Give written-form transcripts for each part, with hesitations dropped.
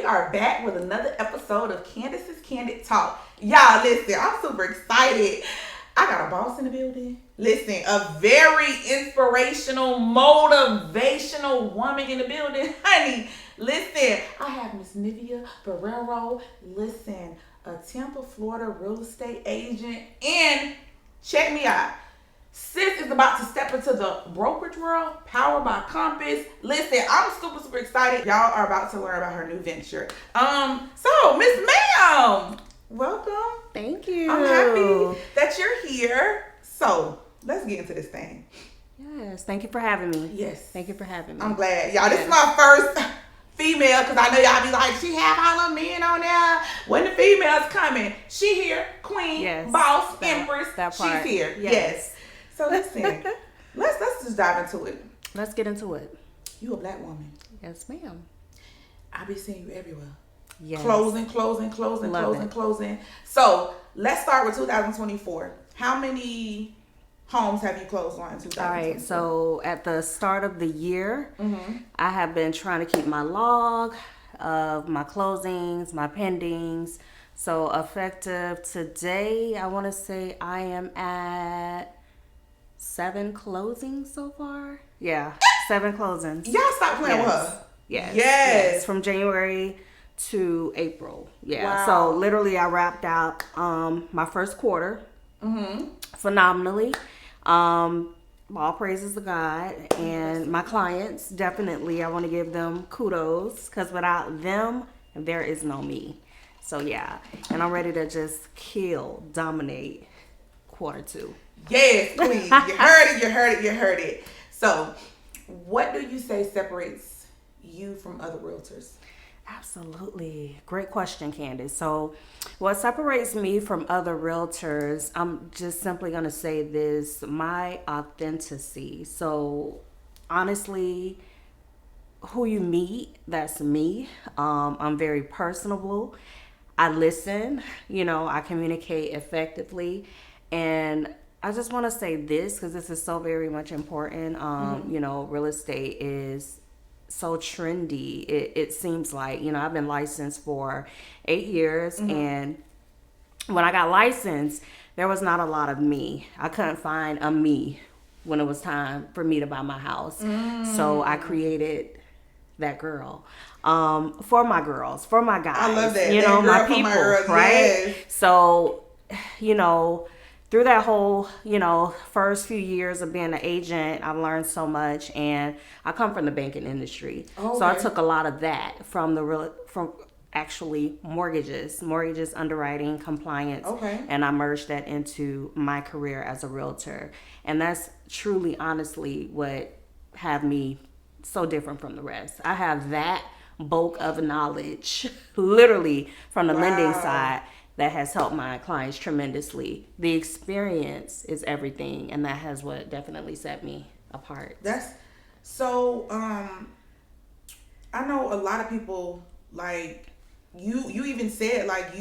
are back with another episode of Candis Candid Talk. Y'all, listen, I'm super excited. I got a boss in the building. Listen, a very inspirational, motivational woman in the building. Honey, listen, I have Miss Nivea Barrero. Listen, a Tampa, Florida real estate agent. And check me out. Sis is about to step into the brokerage world, powered by Compass. Listen, I'm super excited. Y'all are about to learn about her new venture. So Miss Ma'am, welcome. Thank you. I'm happy that you're here. So let's get into this thing. Yes, thank you for having me. Yes. Thank you for having me. I'm glad. Y'all, this is my first female, because I know y'all be like, she have all the men on there. When the females coming, she here, queen, yes, boss, empress, that part. she's here. Yes. So listen, let's just dive into it. Let's get into it. You a black woman. Yes, ma'am. I be seeing you everywhere. Yes. Closing. So let's start with 2024. How many homes have you closed on in 2024? All right, so at the start of the year, I have been trying to keep my log of my closings, my pendings. So effective today, I want to say I am at 7 closings so far. Yeah, 7 closings. Y'all stop playing with her. Yes. From January to April. Yeah. Wow. So literally I wrapped out my first quarter phenomenally. All praises to God, and my clients, definitely I want to give them kudos, because without them there is no me. So yeah, and I'm ready to just dominate quarter 2. Yes, queen. You heard it. So what do you say separates you from other realtors? Absolutely. Great question, Candis. So what separates me from other realtors, I'm just simply going to say this, my authenticity. So honestly, who you meet, that's me. I'm very personable. I listen, I communicate effectively. And I just want to say this, because this is so very much important. Real estate is so trendy. It seems like, I've been licensed for 8 years, and when I got licensed, there was not a lot of me. I couldn't find a me when it was time for me to buy my house. So I created that girl for my girls, for my guys. I love that. My people, my girls, right? Yes. So, through that whole, first few years of being an agent, I've learned so much, and I come from the banking industry. Okay. So I took a lot of that from actually mortgages, underwriting, compliance, and I merged that into my career as a realtor. And that's truly, honestly, what have me so different from the rest. I have that bulk of knowledge, literally from the lending side, that has helped my clients tremendously. The experience is everything, and that has what definitely set me apart. That's so. I know a lot of people, like you even said, like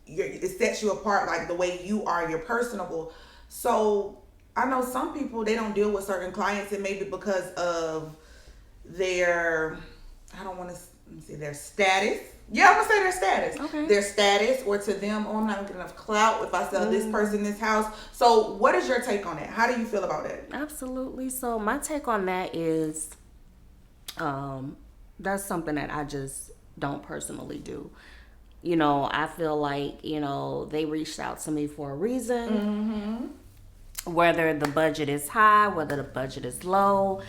it sets you apart, like the way you are. You're personable. So I know some people, they don't deal with certain clients, and maybe because of their, I don't want to say their status. Yeah, I'm gonna say their status. Okay. Their status, or to them, I'm not gonna get enough clout if I sell this person this house. So what is your take on that? How do you feel about that? Absolutely. So my take on that is, that's something that I just don't personally do. I feel like, they reached out to me for a reason. Whether the budget is high, whether the budget is low,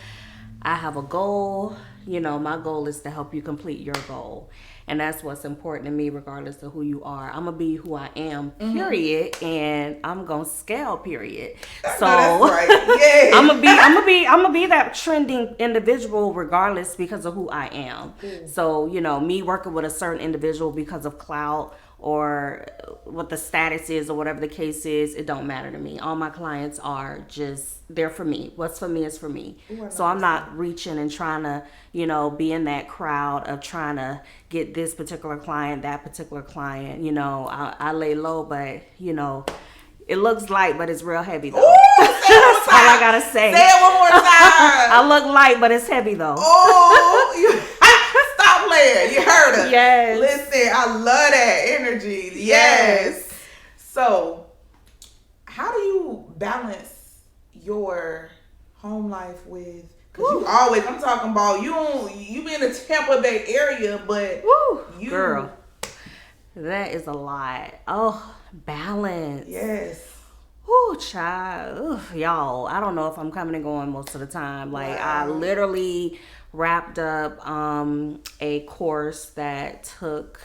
I have a goal. My goal is to help you complete your goal. And that's what's important to me, regardless of who you are. I'm going to be who I am, period. And I'm going to scale, period. So that's right. Yeah. I'm going to be that trending individual regardless, because of who I am. So, me working with a certain individual because of clout or what the status is or whatever the case is, it don't matter to me. All my clients are just there for me. What's for me is for me. So I'm not reaching and trying to, be in that crowd of trying to get this particular client, that particular client. I lay low, but, it looks light, but it's real heavy, though. Ooh, that's all I gotta say. Say it one more time. I look light, but it's heavy, though. Oh, stop playing. You heard word. Yes. Listen, I love that energy. Yes. So, how do you balance your home life with? Because you always, I'm talking about you be in the Tampa Bay area, but you, girl, that is a lot. Oh, balance. Yes. Ooh, child. Ooh, y'all, I don't know if I'm coming and going most of the time. Like, I literally wrapped up a course that took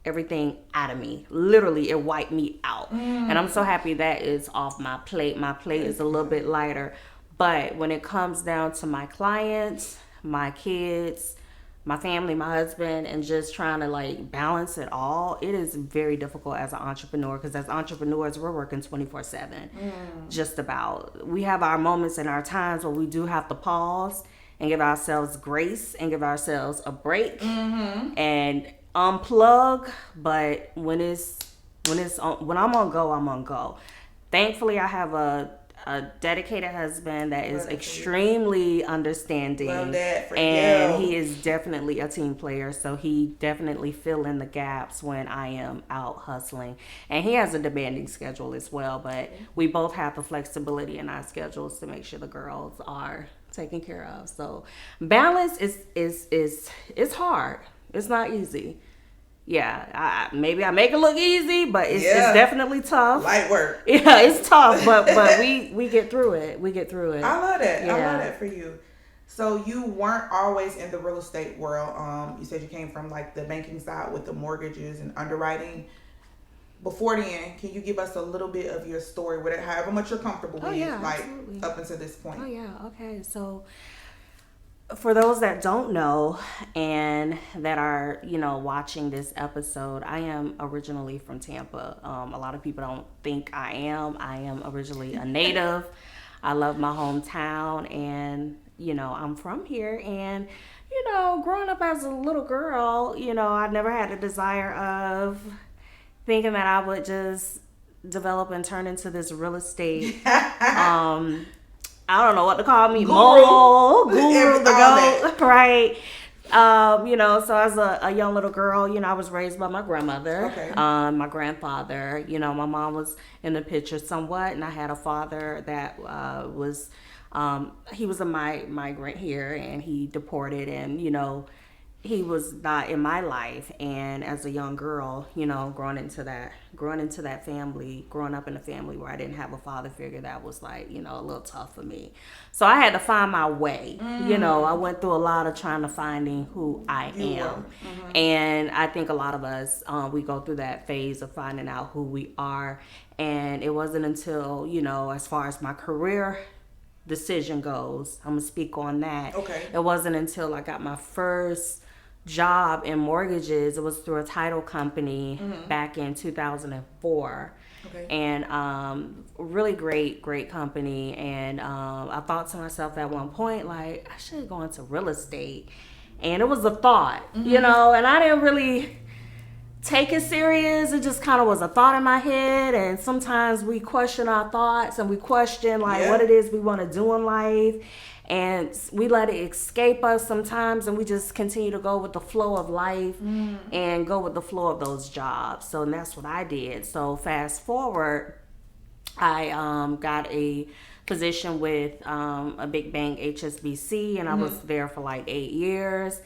everything out of me. Literally, it wiped me out. And I'm so happy that is off my plate. My plate is a little bit lighter. But when it comes down to my clients, my kids, my family, my husband, and just trying to like balance it all, it is very difficult as an entrepreneur, because as entrepreneurs, we're working 24/7. Just about. We have our moments and our times where we do have to pause and give ourselves grace and give ourselves a break and unplug. But when I'm on go, I'm on go. Thankfully, I have a dedicated husband that is extremely understanding. Love that for and you. he is definitely a team player, so he definitely fill in the gaps when I am out hustling. And he has a demanding schedule as well, but we both have the flexibility in our schedules to make sure the girls are taken care of. So balance is hard. It's not easy. Yeah, maybe I make it look easy, but it's definitely tough. Light work. Yeah, it's tough, but we get through it. We get through it. I love that. Yeah. I love that for you. So you weren't always in the real estate world. You said you came from like the banking side with the mortgages and underwriting. Before then, can you give us a little bit of your story with it, however much you're comfortable with, like absolutely. up until this point? Oh yeah, okay. So for those that don't know and that are, watching this episode, I am originally from Tampa. A lot of people don't think I am. I am originally a native. I love my hometown, and, I'm from here. And, growing up as a little girl, I never had a desire of thinking that I would just develop and turn into this real estate I don't know what to call me, guru, the goat, right? So as a young little girl, I was raised by my grandmother, my grandfather. My mom was in the picture somewhat, and I had a father that he was a migrant here, and he deported, and he was not in my life. And as a young girl, growing up in a family where I didn't have a father figure, that was like, a little tough for me. So I had to find my way. I went through a lot of trying to finding who I am. And I think a lot of us, we go through that phase of finding out who we are. And it wasn't until, as far as my career decision goes, I'm going to speak on that. Okay. It wasn't until I got my first job in mortgages. It was through a title company back in 2004. Okay. And really great company. And I thought to myself at one point, like, I should go into real estate. And it was a thought, and I didn't really take it serious. It just kind of was a thought in my head. And sometimes we question our thoughts, and we question what it is we want to do in life. And we let it escape us sometimes, and we just continue to go with the flow of life and go with the flow of those jobs. So, and that's what I did. So fast forward, I got a position with a big bank, HSBC, and I was there for like 8 years.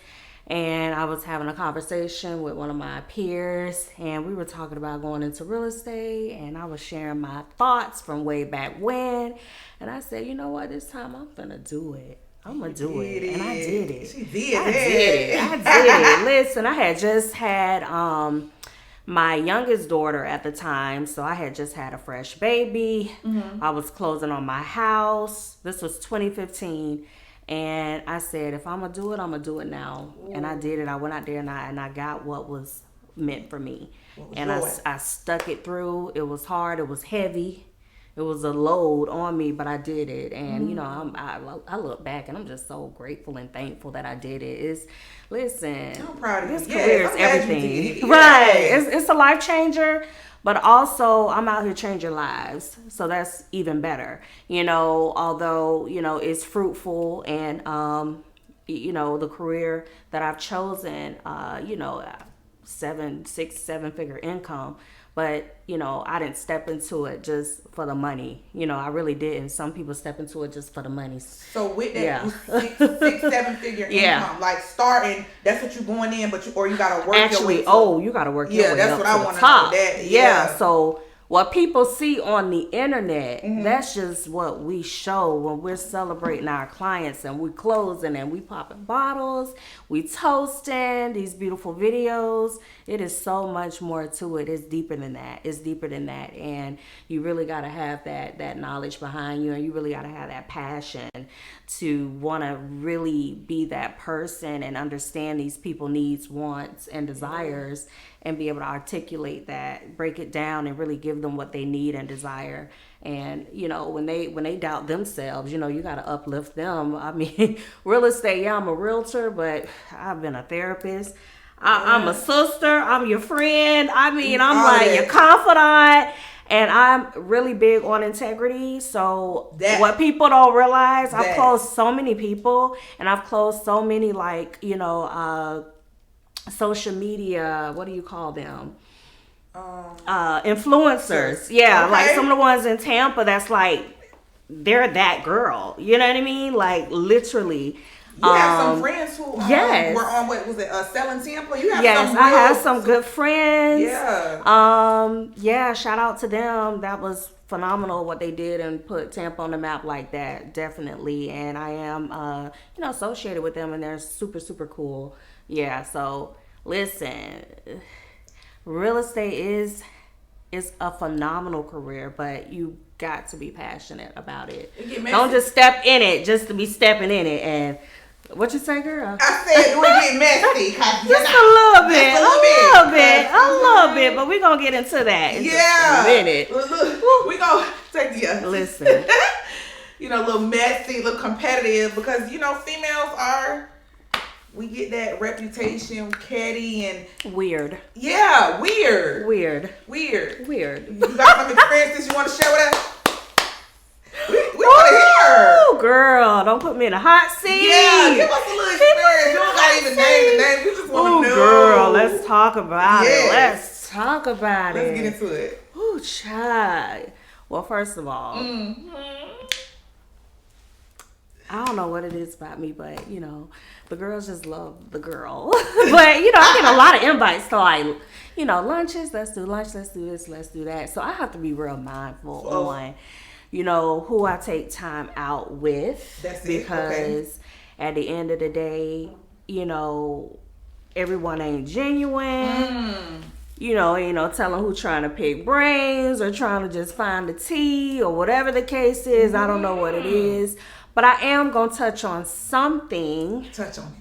And I was having a conversation with one of my peers, and we were talking about going into real estate, and I was sharing my thoughts from way back when. And I said, you know what, this time I'm gonna do it. I'm gonna do it. And I did it. She did I did it. Listen, I had just had my youngest daughter at the time, so I had just had a fresh baby. I was closing on my house. This was 2015. And I said, if I'm going to do it, I'm going to do it now. Ooh. And I did it. I went out there and I got what was meant for me. And I stuck it through. It was hard. It was heavy. It was a load on me, but I did it. And, I look back and I'm just so grateful and thankful that I did it. Listen, I'm proud of you. This career is everything. Right. Yes. It's a life changer. But also, I'm out here changing lives. So that's even better. Although, it's fruitful and, the career that I've chosen, 7 figure income. But, I didn't step into it just for the money. I really didn't. Some people step into it just for the money. So with that 7 figure income, like starting, that's what you're going in, but you gotta work your way to. You gotta work your way that's up what to I the want to top. know. That, yeah. So what people see on the internet, Mm-hmm. that's just what we show when we're celebrating our clients and we closing and we popping bottles, we toasting, these beautiful videos. It is so much more to it. It's deeper than that. And you really got to have that knowledge behind you, and you really got to have that passion to want to really be that person and understand these people's needs, wants, and desires, and be able to articulate that, break it down, and really give them what they need and desire. And when they doubt themselves, you got to uplift them. I mean, real estate, I'm a realtor, but I've been a therapist. I'm a sister. I'm your friend. I mean, I'm like your confidant. And I'm really big on integrity. So what people don't realize, I've closed so many people, and I've closed so many social media, what do you call them? Influencers. Yeah, okay. Like some of the ones in Tampa that's like, they're that girl. You know what I mean? Like literally. You have some friends who were on, what was it, Selling Tampa? You have I have some good friends. Yeah. Shout out to them. That was phenomenal what they did and put Tampa on the map like that, definitely. And I am, associated with them, and they're super, super cool. Yeah, so listen, real estate is a phenomenal career, but you got to be passionate about it. Don't just step in it just to be stepping in it. And what you say, girl? I said we get messy. Just a little bit, but we're gonna get into that in just a minute. We gonna take listen. A little messy, a little competitive, because females are. We get that reputation, catty and weird. Yeah, weird. You got some experiences you want to share with us? We want to hear. Oh, girl, don't put me in a hot seat. Yeah, give us a little experience. You don't got to even name the name. We just want to know. Girl, let's talk about it. Let's get into it. Oh, child. Well, first of all, I don't know what it is about me, but the girls just love the girl. But I get a lot of invites to lunches. Let's do lunch. Let's do this. Let's do that. So I have to be real mindful on, who I take time out with. That's because at the end of the day, everyone ain't genuine. Telling who trying to pick brains or trying to just find the tea or whatever the case is. I don't know what it is. But I am going to touch on something. Touch on it.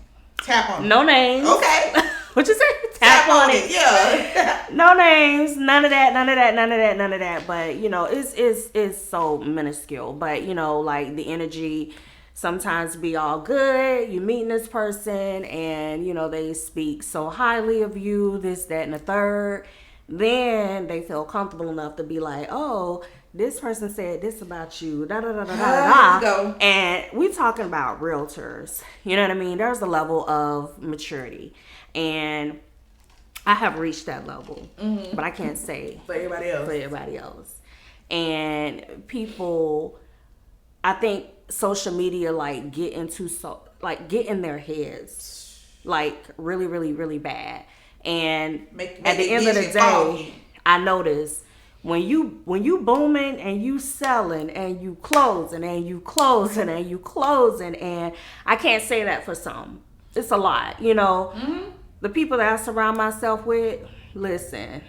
Tap on it. No names. Okay. What you say? Tap on it. Yeah. No names. None of that. But, it's so minuscule. But, like the energy sometimes be all good. You meeting this person and, they speak so highly of you, this, that, and the third. Then they feel comfortable enough to be like, oh, this person said this about you, and we talking about realtors. You know what I mean? There's a level of maturity, and I have reached that level, but I can't say for everybody else. And people, I think social media get in their heads, really, really, really bad. And at the end of the day, I notice. When you booming and you selling and you closing and you closing and you closing, and I can't say that for some. It's a lot, The people that I surround myself with, listen,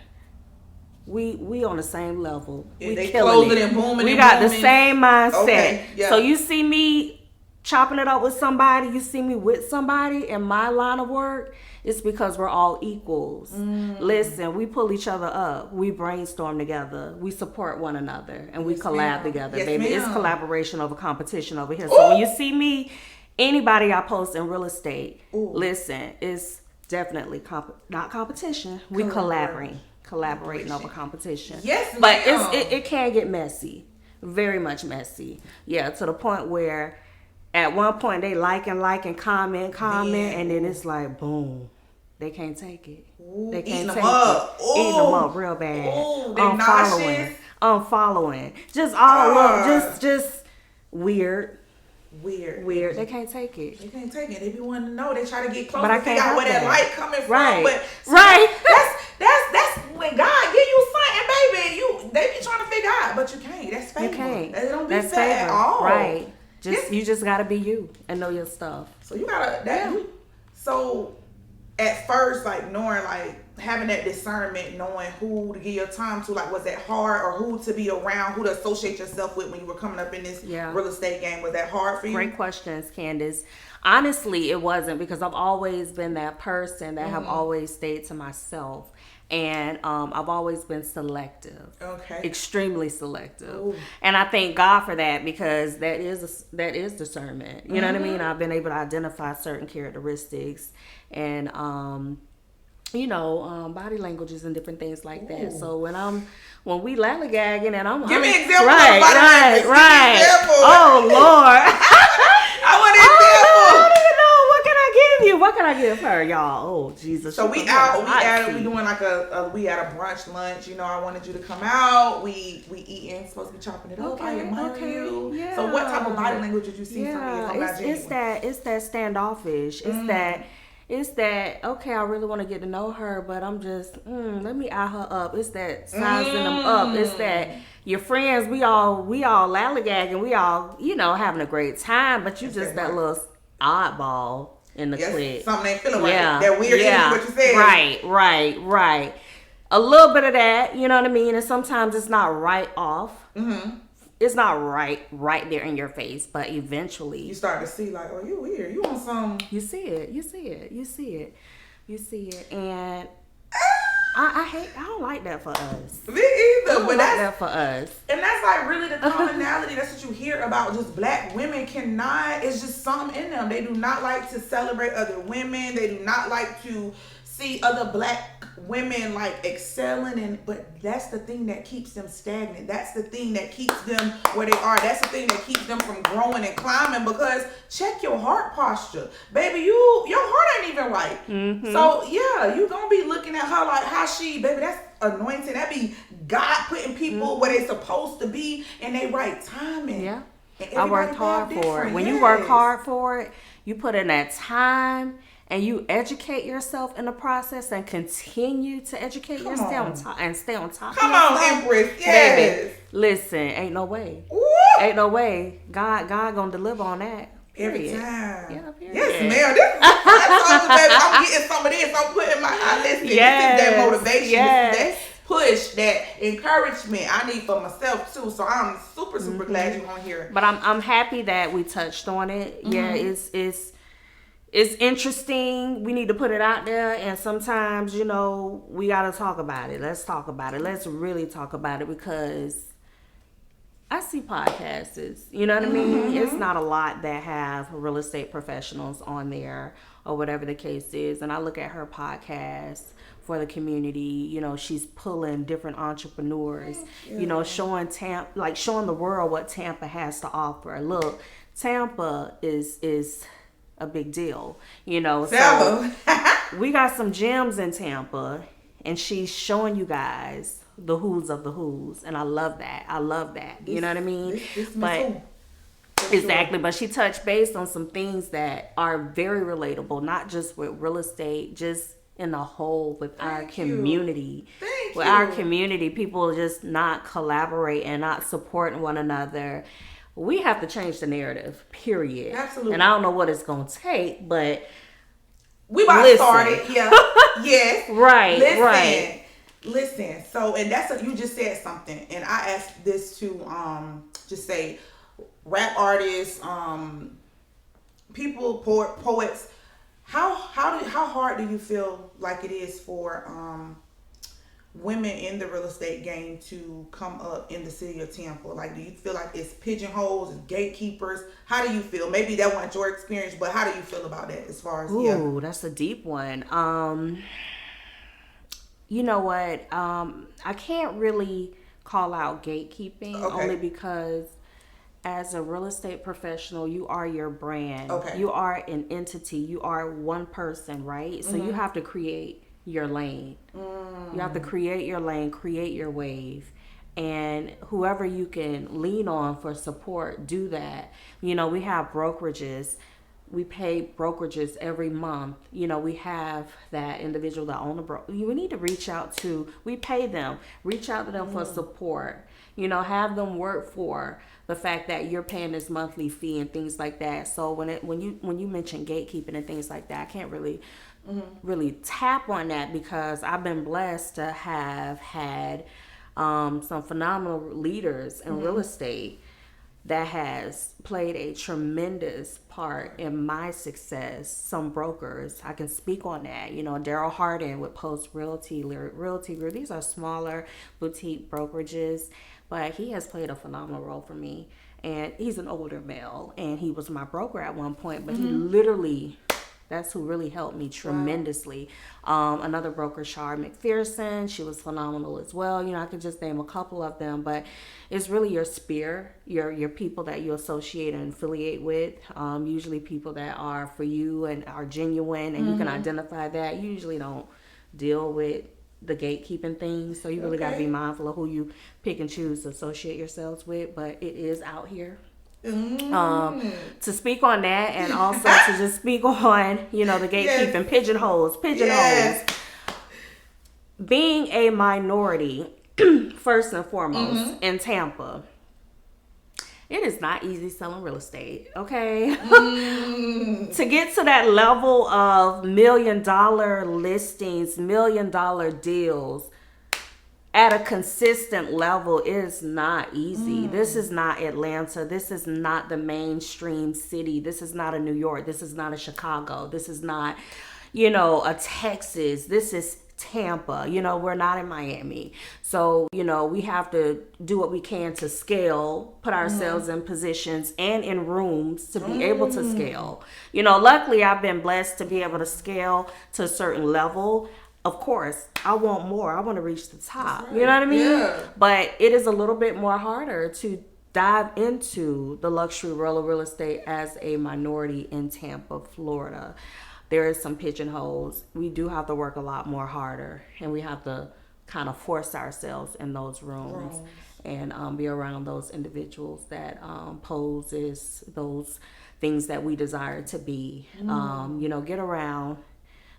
we on the same level. We killing it. And booming. We got the same mindset. Okay, yeah. So you see me chopping it up with somebody, you see me with somebody in my line of work, it's because we're all equals. Listen, we pull each other up. We brainstorm together. We support one another. And we collab together, baby. Ma'am. It's collaboration over competition over here. So when you see me, anybody I post in real estate, listen, it's definitely not competition. We collaborating over competition. Yes, but ma'am. it can get messy. Very much messy. Yeah, to the point where At one point, they like and comment, Man. and then it's like, boom. They can't take it. Ooh, They can't eating take them up. it. Eating them up real bad. Ooh, they nauseous. Unfollowing. Just all up. Just weird. Weird. They can't take it. They can't take it. They be wanting to know. They try to get close But I to figure can't out where that help light coming from. Right. But Right. That's when God give you something, baby. They be trying to figure out, but you can't. That's favor. You can't. It don't be That's fair favor. at all. Right. You just gotta be you and know your stuff. So you gotta so at first, like knowing, like having that discernment, knowing who to give your time to, like was that hard, or who to be around, who to associate yourself with when you were coming up in this real estate game? Was that hard for you? Great questions, Candis. Honestly, it wasn't, because I've always been that person that have always stayed to myself. And I've always been selective. Okay. Extremely selective. Ooh. And I thank God for that, because that is discernment. You know what I mean? I've been able to identify certain characteristics and body languges and different things like that. Ooh. So when we lallygagging and I'm give me an example. Right. Oh Lord. I want an example. What can I give her, y'all? Oh Jesus! So we doing like we at a brunch lunch. You know, I wanted you to come out. We eating, supposed to be chopping it up. I admire you. Yeah. So what type of body language did you see from me? It's that standoffish. It's that okay, I really want to get to know her, but I'm just let me eye her up. It's that sizing them up. It's that your friends, we all lallygagging, we all having a great time, but you just that little oddball in the clique. Something ain't feeling right. That weird energy, what you said. Right. A little bit of that, you know what I mean? And sometimes it's not right off. Mm-hmm. It's not right there in your face, but eventually you start to see like, oh, you weird. You want some. You see it. And I don't like that for us. Me either. But that's that for us. And that's like really the commonality. That's what you hear about. Just black women cannot. It's just something in them. They do not like to celebrate other women. They do not like to see other black women like excelling, but that's the thing that keeps them stagnant. That's the thing that keeps them where they are. That's the thing that keeps them from growing and climbing, because check your heart posture. Baby, your heart ain't even right. Mm-hmm. So yeah, you gonna be looking at her like how she, baby, that's anointing. That be God putting people where they supposed to be in their right timing. Yeah. I worked hard for it. When you work hard for it, you put in that time, and you educate yourself in the process and continue to educate yourself and stay on top. Come on, Empress. Yes. Baby, listen, ain't no way. Woo! Ain't no way. God gonna deliver on that. Period. Every time. Yeah, period. Yes, ma'am. That's all, baby. I'm getting some of this. I'm putting listen. This is that motivation. Yes. This is that push, that encouragement I need for myself too. So I'm super glad you're on here. But I'm happy that we touched on it. Mm-hmm. Yeah, it's interesting. We need to put it out there, and sometimes, we gotta talk about it. Let's talk about it. Let's really talk about it, because I see podcasts. You know what I mean? Mm-hmm. It's not a lot that have real estate professionals on there or whatever the case is. And I look at her podcast for the community. She's pulling different entrepreneurs. Showing the world what Tampa has to offer. Look, Tampa is a big deal, so we got some gems in Tampa, and she's showing you guys the who's of the who's, and I love that. You know what I mean? But exactly, but she touched base on some things that are very relatable, not just with real estate, just in the whole with our community. Our community, people just not collaborating, not supporting one another. We have to change the narrative, period. Absolutely. And I don't know what it's going to take, but we about to start it. Yeah. Yes. Right. Listen. So, and you just said something, and I asked this to just say rap artists, people, poets. How hard do you feel like it is for women in the real estate game to come up in the city of Tampa? Like, do you feel like it's pigeonholes, it's gatekeepers? How do you feel? Maybe that wasn't your experience, but how do you feel about that as far as that's a deep one. You know what? I can't really call out gatekeeping, only because As a real estate professional, you are your brand. Okay. You are an entity. You are one person, right? So you have to create your lane. You have to create your lane, create your wave. And whoever you can lean on for support, do that. You know, we have brokerages. We pay brokerages every month. You know, we have that individual that own a broker. We need to reach out to, we pay them, reach out to them for support. You know, have them work for the fact that you're paying this monthly fee and things like that. So when you mention gatekeeping and things like that, I can't really tap on that because I've been blessed to have had some phenomenal leaders in real estate that has played a tremendous part in my success. Some brokers, I can speak on that. You know, Daryl Harden with Post Realty, Lyric Realty Group. These are smaller boutique brokerages, but he has played a phenomenal role for me. And he's an older male, and he was my broker at one point, but he literally, that's who really helped me tremendously. Another broker, Shar McPherson, she was phenomenal as well. You know, I could just name a couple of them, but it's really your sphere, your people that you associate and affiliate with. Usually people that are for you and are genuine, and you can identify that. You usually don't deal with the gatekeeping things, so you really got to be mindful of who you pick and choose to associate yourselves with, but it is out here. To speak on that, and also to just speak on, you know, the gatekeeping, pigeonholes. Being a minority, first and foremost, in Tampa, it is not easy selling real estate, okay? To get to that level of $1 million listings, $1 million deals at a consistent level is not easy. This is not Atlanta. This is not the mainstream city. This is not a New York. This is not a Chicago. This is not, you know, a Texas. This is Tampa. You know, we're not in Miami. So, you know, we have to do what we can to scale, put ourselves in positions and in rooms to be able to scale. You know, luckily I've been blessed to be able to scale to a certain level. Of course, I want more. I want to reach the top. Right. You know what I mean? Yeah. But it is a little bit more harder to dive into the luxury real estate as a minority in Tampa, Florida. There is some pigeonholes. We do have to work a lot more harder, and we have to kind of force ourselves in those rooms and be around those individuals that poses those things that we desire to be. You know, get around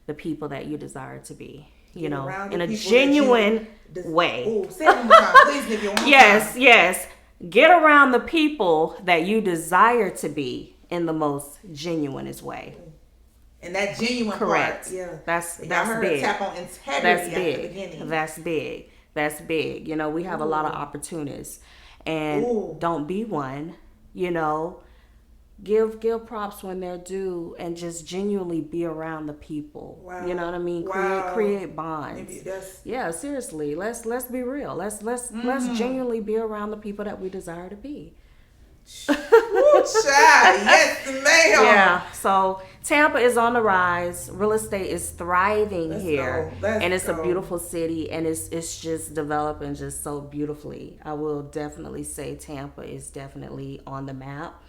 the people that you desire to be, you know, in a genuine way. Oh, say it one more time. Please give you one more time. Yes. Get around the people that you desire to be in the most genuinest way. And that genuine part, that's big. Tap on integrity. That's big. That's big. You know, we have a lot of opportunists, and don't be one. You know, give props when they're due, and just genuinely be around the people. Wow. You know what I mean? Create bonds. Yeah, seriously. Let's be real. Let's genuinely be around the people that we desire to be. Ooh, child. Yes, ma'am. Yeah. So Tampa is on the rise. Real estate is thriving here, and it's a beautiful city, and it's just developing just so beautifully. I will definitely say Tampa is definitely on the map,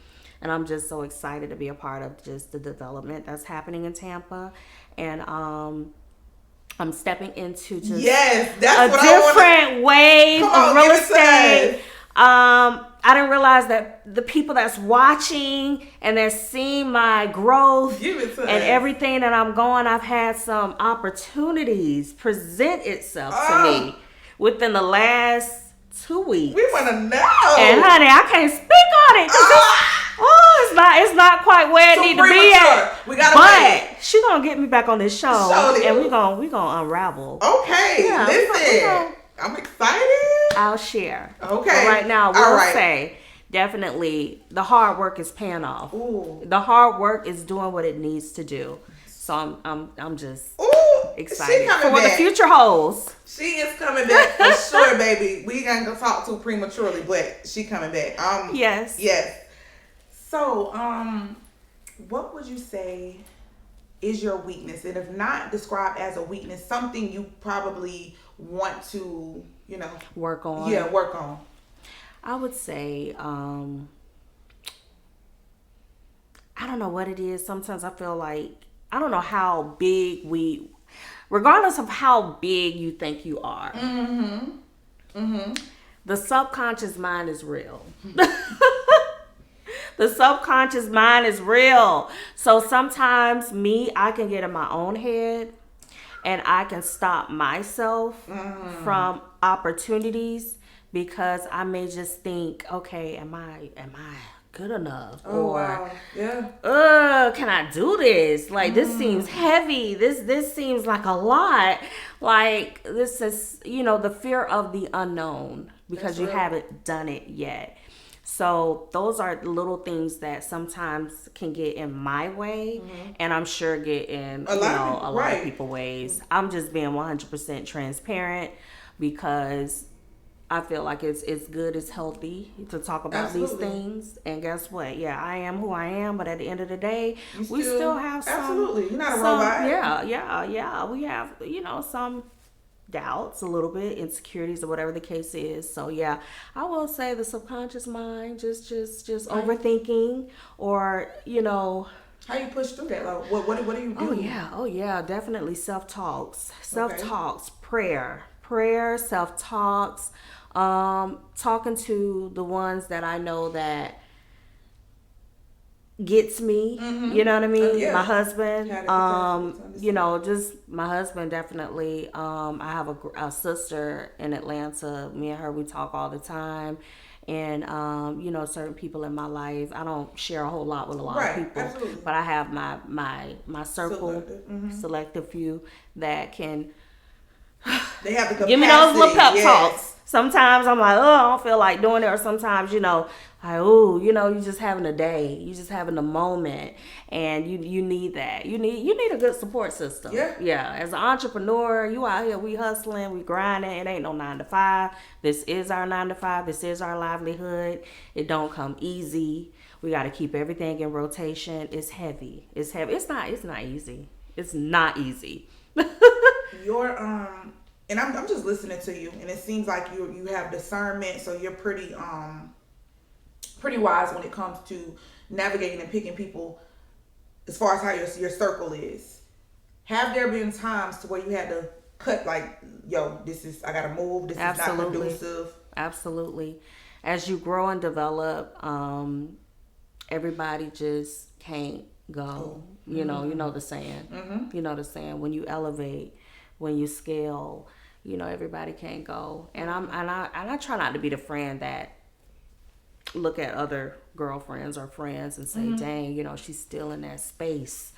and I'm just so excited to be a part of just the development that's happening in Tampa, and I'm stepping into just a different wave of real estate. I didn't realize that the people that's watching and they're seeing my growth and everything that I'm going, I've had some opportunities present itself to me within the last 2 weeks. We want to know. And honey, I can't speak on it. It's not quite where it need to be at. We gotta but she's gonna get me back on this show, and we gonna unravel. Okay, yeah, listen. I'm excited. I'll share. Okay. But right now, we'll say definitely the hard work is paying off. Ooh. The hard work is doing what it needs to do. So I'm just excited for what the future holds. She is coming back for sure, baby. We ain't gonna talk too prematurely, but she coming back. Yes. So, what would you say is your weakness? And if not described as a weakness, something you probably want to, you know, work on. Yeah, work on. I would say know what it is. Sometimes I feel like, I don't know how big regardless of how big you think you are, the subconscious mind is real. The subconscious mind is real. So sometimes I can get in my own head and I can stop myself from opportunities because I may just think, okay, am I good enough? Wow. Yeah. Can I do this? Like, this seems heavy. This seems like a lot. Like, this is, the fear of the unknown because you haven't done it yet. So those are little things that sometimes can get in my way, and I'm sure get in a lot of people's ways. I'm just being 100% transparent because I feel like it's good, it's healthy to talk about these things. And guess what? Yeah, I am who I am, but at the end of the day, we still have some. Absolutely, you're not a robot. Yeah. We have some doubts, a little bit, insecurities, or whatever the case is. So yeah, I will say the subconscious mind, just overthinking, or How you push through that? Like, what do you do? Oh yeah, definitely self-talks, prayer, self-talks, talking to the ones that I know that gets me, you know what I mean? My husband, just my husband definitely. I have a sister in Atlanta. Me and her, we talk all the time. And, certain people in my life, I don't share a whole lot with a lot of people, but I have my circle, selective few that can they have the capacity. Give me those little pep talks. Sometimes I'm like, I don't feel like doing it. Or sometimes, you're just having a day. You're just having a moment. And you need that. You need a good support system. Yeah. As an entrepreneur, you out here, we hustling, we grinding. It ain't no 9 to 5. This is our 9 to 5. This is our livelihood. It don't come easy. We got to keep everything in rotation. It's heavy. It's not easy. It's not easy. Your and I'm just listening to you, and it seems like you have discernment, so you're pretty wise when it comes to navigating and picking people as far as how your circle is. Have there been times to where you had to cut, like, yo, I gotta move, this is not conducive? Absolutely. As you grow and develop, everybody just can't go. You know the saying. You know the saying, when you elevate, when you scale, everybody can't go. And I try not to be the friend that look at other girlfriends or friends and say, dang, she's still in that space.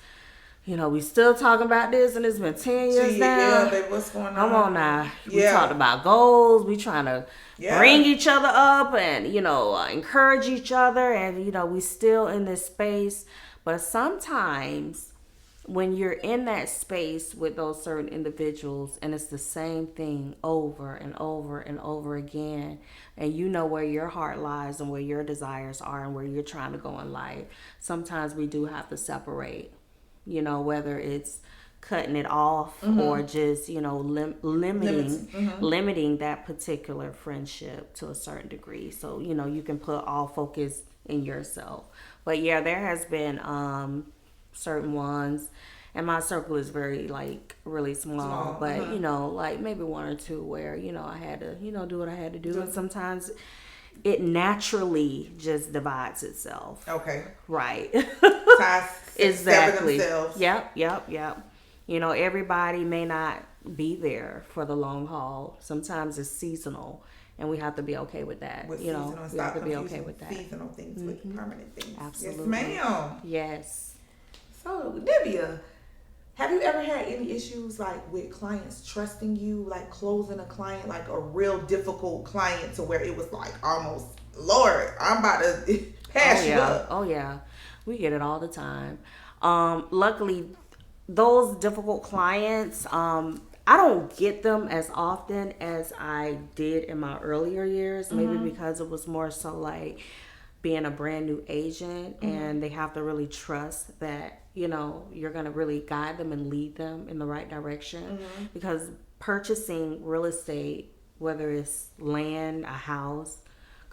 We still talking about this, and it's been 10 years now. Yeah, babe, what's going on? Come on now. We talked about goals. We trying to bring each other up and, encourage each other. And, we still in this space. But sometimes when you're in that space with those certain individuals and it's the same thing over and over and over again, and you know where your heart lies and where your desires are and where you're trying to go in life, sometimes we do have to separate, whether it's cutting it off or just, limiting that particular friendship to a certain degree. So, you can put all focus in yourself. But yeah, there has been certain ones, and my circle is very, like, really small. But like maybe one or two where I had to do what I had to do, and sometimes it naturally just divides itself. Okay. Right. Exactly. Yep. Everybody may not be there for the long haul. Sometimes it's seasonal. And we have to be okay with that. We have to be okay with that. Seasonal things with permanent things. Absolutely. Yes, ma'am. Yes. So, Divya, have you ever had any issues, like, with clients trusting you, like closing a client, like a real difficult client, to where it was like almost, Lord, I'm about to pass you up? Oh yeah, we get it all the time. Luckily, those difficult clients, I don't get them as often as I did in my earlier years, maybe because it was more so like being a brand new agent, and they have to really trust that, you're going to really guide them and lead them in the right direction. Because purchasing real estate, whether it's land, a house,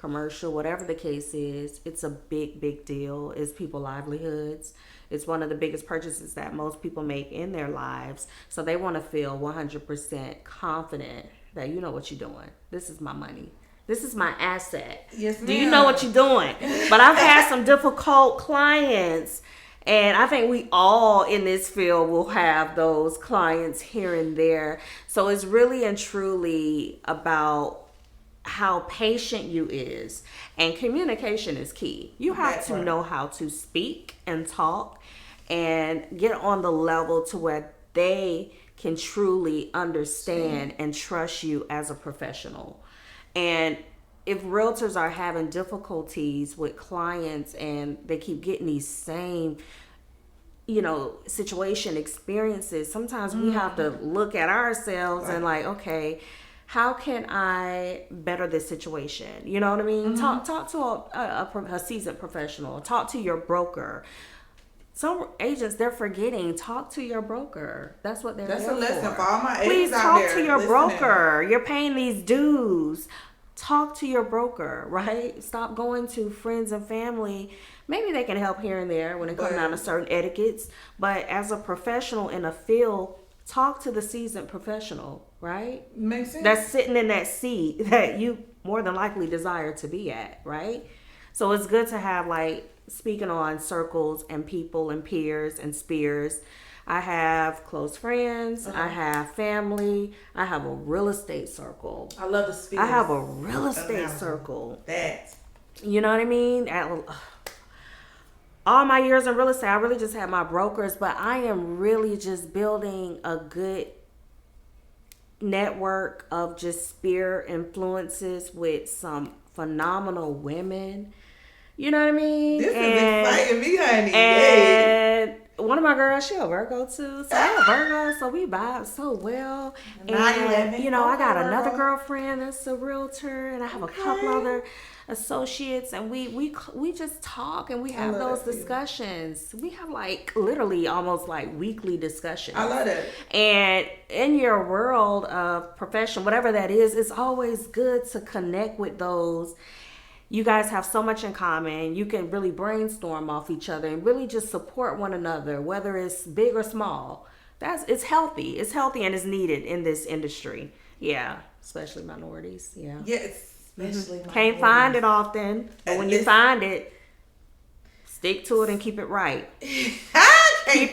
commercial, whatever the case is, it's a big deal. It's people's livelihoods. It's one of the biggest purchases that most people make in their lives. So they want to feel 100% confident that you know what you're doing. This is my money. This is my asset. Yes, ma'am. Do you know what you're doing? But I've had some difficult clients, and I think we all in this field will have those clients here and there. So it's really and truly about how patient you is, and communication is key. You have to know how to speak and talk and get on the level to where they can truly understand and trust you as a professional. And if realtors are having difficulties with clients and they keep getting these same situation experiences, sometimes we have to look at ourselves and like, okay, how can I better this situation? You know what I mean? Talk to a seasoned professional. Talk to your broker. Some agents, they're forgetting, talk to your broker. That's what they're there for. That's a lesson for all my agents Please out talk there to your listening. broker. You're paying these dues. Talk to your broker, right? Stop going to friends and family. Maybe they can help here and there when it comes down to certain etiquettes. But as a professional in a field, talk to the seasoned professional, right? Makes sense. That's sitting in that seat that you more than likely desire to be at, right? So it's good to have, like, speaking on circles and people and peers and spheres. I have close friends. I have family. I have a real estate circle. I love the spheres. I have a real estate circle. That. You know what I mean? All my years in real estate, I really just had my brokers, but I am really just building a good network of just sphere influences with some phenomenal women. You know what I mean? This is exciting me, honey. And one of my girls, she a Virgo too. So I'm a Virgo, so we vibe so well. And, I got another girlfriend that's a realtor, and I have a couple other associates, and we just talk and we have those discussions. We have like literally almost like weekly discussions. I love it. And in your world of profession, whatever that is, it's always good to connect with those. You guys have so much in common. You can really brainstorm off each other and really just support one another, whether it's big or small. It's healthy. It's healthy and it's needed in this industry. Yeah, especially minorities. Yeah. Yes, especially minorities. Can't find it often, but when you find it, stick to it and keep it right. Keep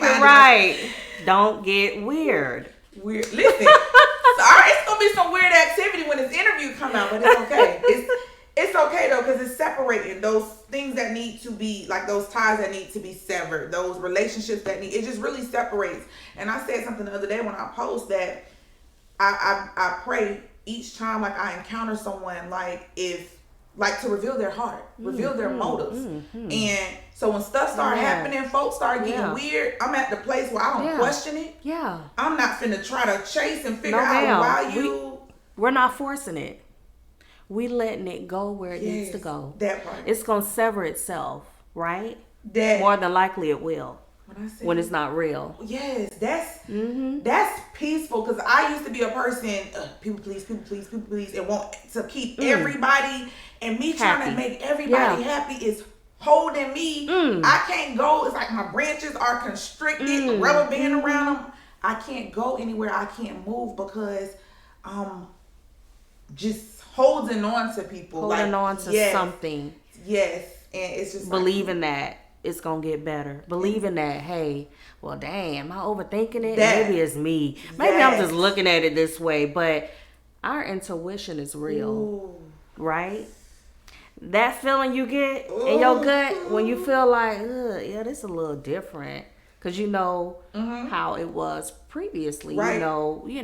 it right. Don't get weird. Listen, it's gonna be some weird activity when this interview come out, but it's okay. It's okay though, because it's separating those things that need to be, like those ties that need to be severed, those relationships it just really separates. And I said something the other day when I post that I pray each time like I encounter someone, like to reveal their heart, reveal their motives. And so when stuff start happening, folks start getting weird, I'm at the place where I don't question it. Yeah. I'm not finna try to chase and figure out why we're not forcing it. We letting it go where it needs to go. That part. It's going to sever itself, right? That. More than likely it will. When it's not real. Yes, that's peaceful, because I used to be a person, people please, and want to keep everybody, and me trying to make everybody happy is holding me. I can't go. It's like my branches are constricted, rubber band around them. I can't go anywhere. I can't move because just holding on to people. Holding on to something. Yes. And it's just believing that it's going to get better. Believing that, hey, well, damn, am I overthinking it? Maybe it's me. Maybe I'm just looking at it this way. But our intuition is real. Right? That feeling you get in your gut when you feel like, this is a little different. Because you know how it was previously. Right. We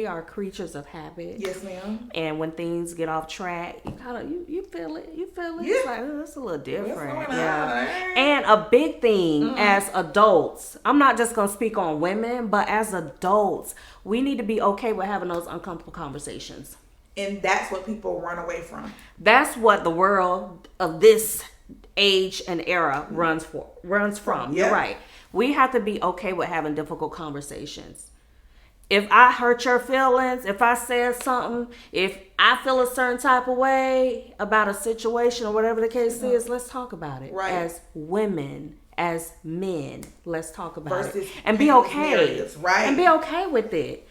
are creatures of habit. Yes, ma'am. And when things get off track, you kind of you feel it. You feel it. Yeah. It's like, it's a little different. Yeah. And a big thing as adults, I'm not just gonna speak on women, but as adults, we need to be okay with having those uncomfortable conversations. And that's what people run away from. That's what the world of this age and era runs from. You're right. We have to be okay with having difficult conversations. If I hurt your feelings, if I said something, if I feel a certain type of way about a situation or whatever the case is, let's talk about it. Right. As women, as men, let's talk about Versus it. And be okay. Right. And be okay with it.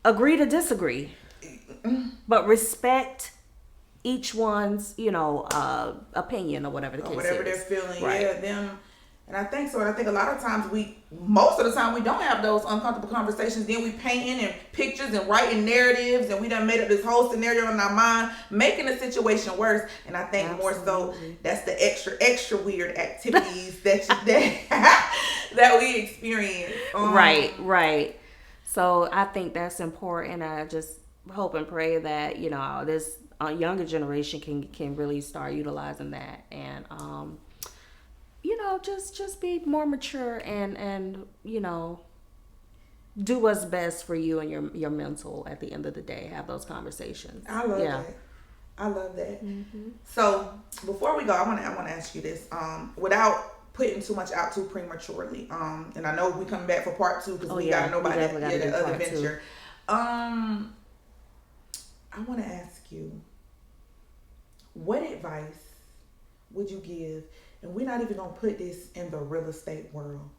Agree to disagree. But respect each one's, opinion or whatever the case is. Whatever they're feeling. Right. Yeah, them. And I think so. And I think a lot of times most of the time we don't have those uncomfortable conversations. Then we painting and pictures and writing narratives, and we done made up this whole scenario in our mind, making the situation worse. And I think more so that's the extra weird activities that we experience. Right. So I think that's important. I just hope and pray that this younger generation can really start utilizing that and just be more mature and do what's best for you and your mental at the end of the day. Have those conversations. I love that. Mm-hmm. So before we go, I want to ask you this. Without putting too much out too prematurely. And I know we coming back for part 2 because we gotta know about the other venture. I want to ask you, what advice would you give? And we're not even going to put this in the real estate world.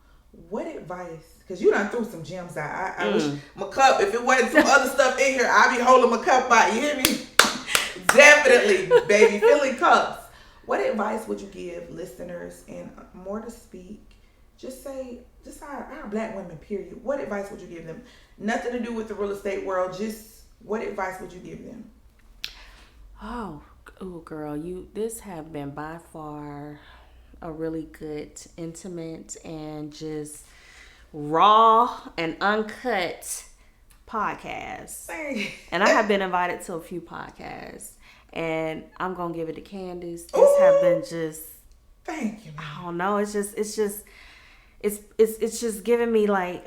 What advice? Because you done threw some gems out. I wish my cup, if it wasn't some other stuff in here, I'd be holding my cup out. You hear me? Definitely, baby. Filling cups. What advice would you give listeners and more to speak? Just our black women, period. What advice would you give them? Nothing to do with the real estate world. Just what advice would you give them? Oh, girl, this have been by far a really good, intimate, and just raw and uncut podcast. And I have been invited to a few podcasts, and I'm gonna give it to Candis. This have been just. Thank you. I don't know. It's just giving me like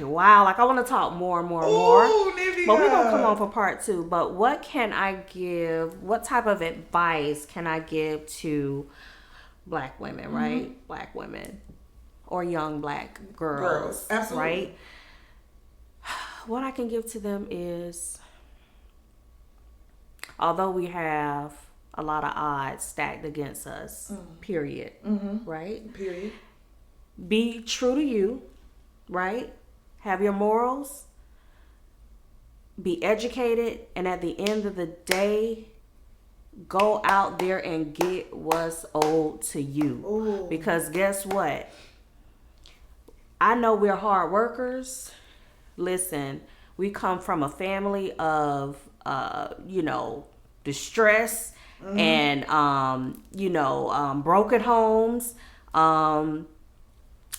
wow. Like I want to talk more and more and more. Nivea. But we're gonna come on for part 2. But what can I give? What type of advice can I give to black women, right? Black women or young black girls. Absolutely. Right? What I can give to them is, although we have a lot of odds stacked against us, period, right? Period. Be true to you, right? Have your morals. Be educated. And at the end of the day, go out there and get what's owed to you. Ooh. Because guess what? I know we're hard workers. Listen, we come from a family of, distress and, broken homes,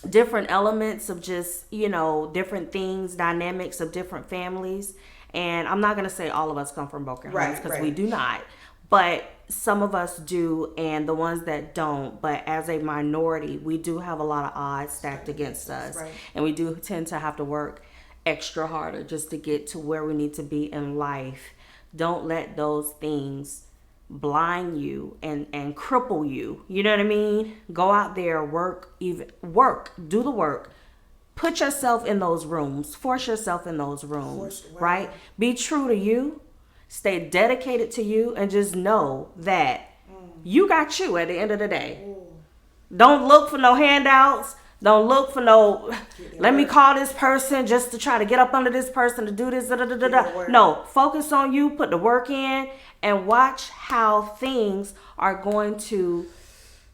different elements of just, different things, dynamics of different families. And I'm not going to say all of us come from broken homes because we do not. But some of us do, and the ones that don't. But as a minority, we do have a lot of odds stacked against us. Right. And we do tend to have to work extra harder just to get to where we need to be in life. Don't let those things blind you and cripple you. You know what I mean? Go out there, do the work. Put yourself in those rooms. Force yourself in those rooms, right? Be true to you. Stay dedicated to you, and just know that you got you at the end of the day. Don't look for no handouts. Don't look for no, let me call this person just to try to get up under this person to do this. No, focus on you, put the work in, and watch how things are going to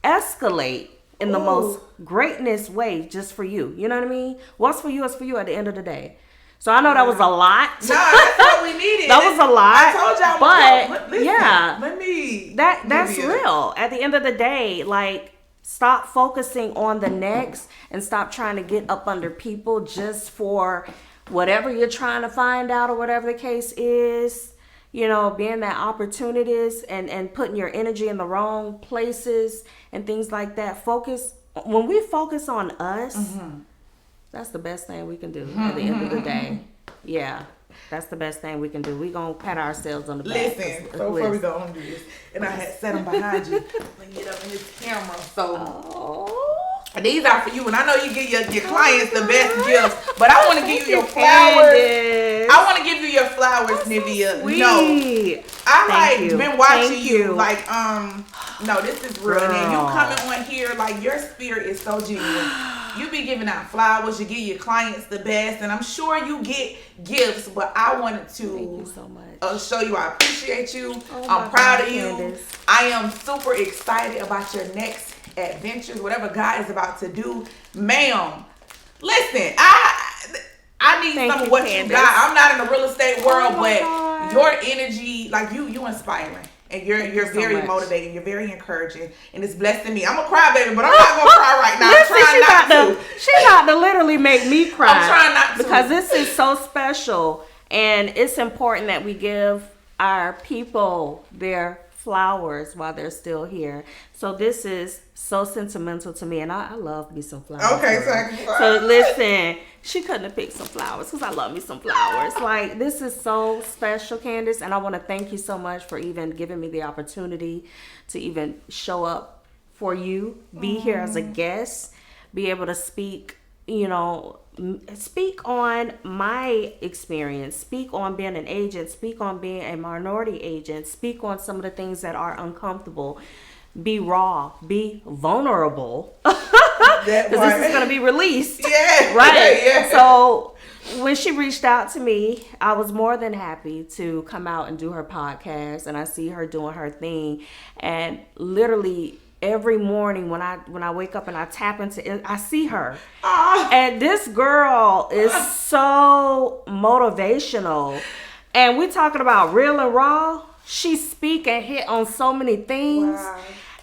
escalate in the most greatness way just for you. You know what I mean? What's for you is for you at the end of the day. So I know that was a lot. No, that's what we needed. That was a lot. I told y'all. But listen, yeah, that's real. At the end of the day, like, stop focusing on the next and stop trying to get up under people just for whatever you're trying to find out or whatever the case is. Being that opportunist and putting your energy in the wrong places and things like that. When we focus on us, that's the best thing we can do at the end of the day. Yeah, that's the best thing we can do. We gonna pat ourselves on the back. Listen, so before we go on do this, and I had set them behind you. Let me get up in this camera. So These are for you, and I know you give your clients the best gifts, but I want to give you your flowers. I want to give you your flowers, Nivea. Sweet. No, I been watching you. Like, no, this is real. And then you coming on here, like your spirit is so genuine. You be giving out flowers. You give your clients the best, and I'm sure you get gifts. But I wanted to thank you so much. Show you I appreciate you. Oh, I'm proud of you. Candis. I am super excited about your next adventures, whatever God is about to do, ma'am. Listen, I need some of what you got. I'm not in the real estate world, but God. your energy, like you inspiring, and you're very motivating. You're very encouraging, and it's blessing me. I'm a crybaby, but I'm not gonna cry right now. I'm trying not to. She about to literally make me cry. I'm trying not to because this is so special, and it's important that we give our people their flowers while they're still here. So this is so sentimental to me, and I love me some flowers. Okay, so listen, she couldn't have picked some flowers because I love me some flowers. Like, this is so special, Candis, and I want to thank you so much for even giving me the opportunity to even show up for you, be here as a guest, be able to speak, speak on my experience, speak on being an agent, speak on being a minority agent, speak on some of the things that are uncomfortable, be raw, be vulnerable, because this is going to be released. Yeah. Right. Yeah. So when she reached out to me, I was more than happy to come out and do her podcast, and I see her doing her thing, and literally every morning when I wake up and I tap into it, I see her. And this girl is so motivational. And we're talking about real and raw. She speak and hit on so many things. Wow.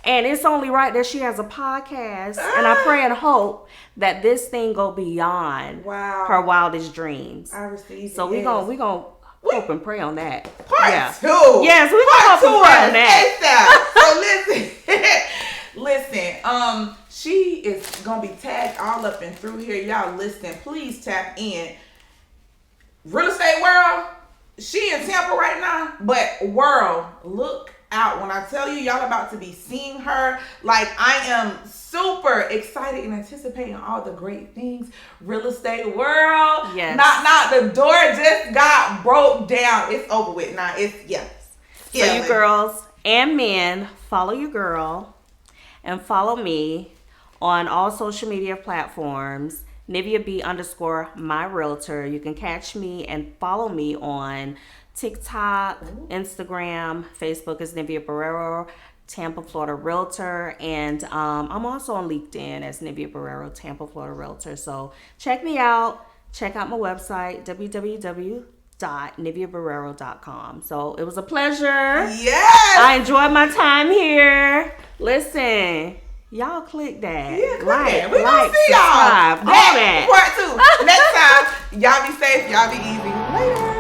And it's only right that she has a podcast. And I pray and hope that this thing go beyond her wildest dreams. I receive it. So we gonna hope and pray on that. Part 2. Yes, we gonna hope and pray on that. So listen, she is gonna be tagged all up and through here. Y'all listen, please tap in. Real estate world, she in Tampa right now, but world, look out. When I tell you, y'all about to be seeing her. Like, I am super excited and anticipating all the great things. Real estate world. Yes. Not the door just got broke down. It's over with now. It's So you girls and men, follow your girl and follow me on all social media platforms. Nivea B _ my realtor. You can catch me and follow me on TikTok, Instagram, Facebook is Nivea Barrero, Tampa, Florida Realtor, and I'm also on LinkedIn as Nivea Barrero, Tampa, Florida Realtor. So check me out. Check out my website, www.niveabarrero.com. So it was a pleasure. Yes! I enjoyed my time here. Listen, y'all click that. Yeah, click like, that. We like, gonna see y'all. Part 2. Next time. Y'all be safe. Y'all be easy. Later.